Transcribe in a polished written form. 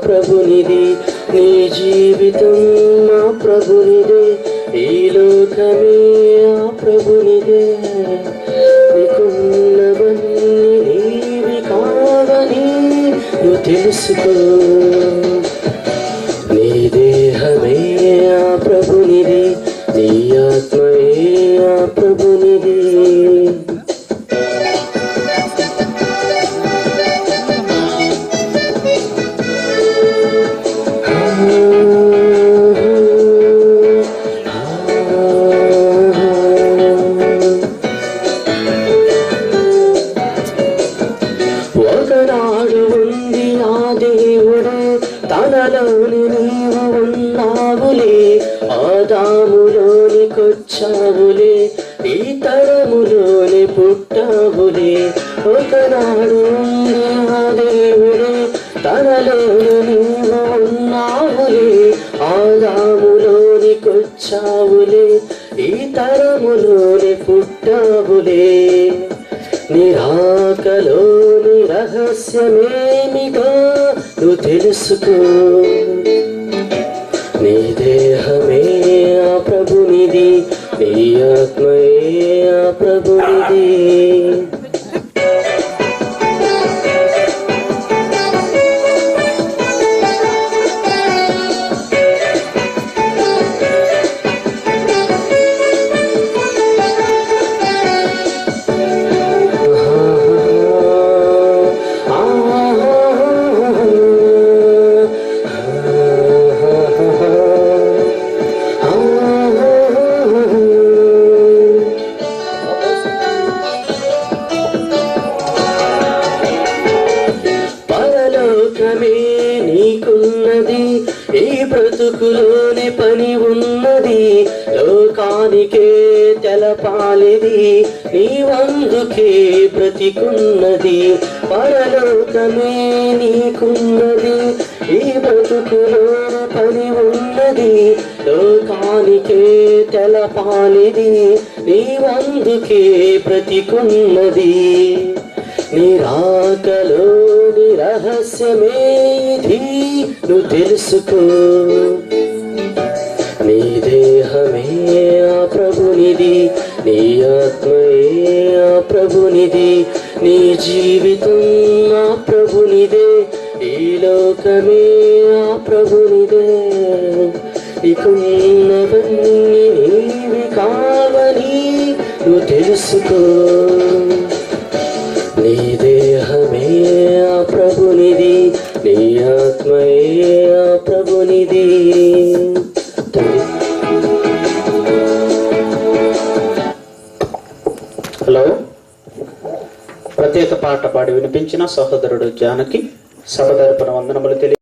ప్రభునిది, నీ జీవితం ఆ ప్రభునిదే, ఈ లోకమే ఆ ప్రభునిదే. నీకున్నవన్నీ నీవి కావని నువ్వు తెలుసుకో. నీ దేహమే ఆ ప్రభునిది, నీ ఆత్మయే ఆ ప్రభునిది. ఒకనాడు ఉంది ఆ దేవుడు, తనలోని నీవు ఉన్నావులే, ఆదాములోనికొచ్చావులే, ఈ తరములోని పుట్టావులే. ఒకనాడు ఉంది ఆ దేవుడు, తనలోని నీవు ఉన్నావులే, ఆదాములోనికొచ్చావులే, ఈ తరములోని పుట్టావులే. నిరాకలోని రహస్యమేమిటో నువ్వు తెలుసుకో. నీ దేహమే ఆ ప్రభునిది, నీ ఆత్మయే ఆ ప్రభునిది. పరలోకమే నీకున్నది, ఈ బ్రతుకులోని పని ఉన్నది, లోకానికే తెలపాలిది, నీవందుకే బ్రతికున్నది. పరలోకమే నీకున్నది, ఈ బ్రతుకులోని పని ఉన్నది, లోకానికే తెలపాలిది, నీవందుకే బ్రతికున్నది. నిరాకలోని రహస్యమేది నువ్వు తెలుసుకో. నీ దేహమే ఆ ప్రభునిది, నీ ఆత్మయే ఆ ప్రభునిది, నీ జీవితం ఆ ప్రభునిదే, ఈ లోకమే ఆ ప్రభునిదే. ఇకున్నవన్నీ నీవి కావని నువ్వు తెలుసుకో. నీ దేహమే ఆ ప్రభునిది, నీ ఆత్మయే ఆ ప్రభునిది. హలో, ప్రత్యేక పాట పాడి వినిపించిన సహోదరుడు జానకి సభ తరపున వందనములు తెలియ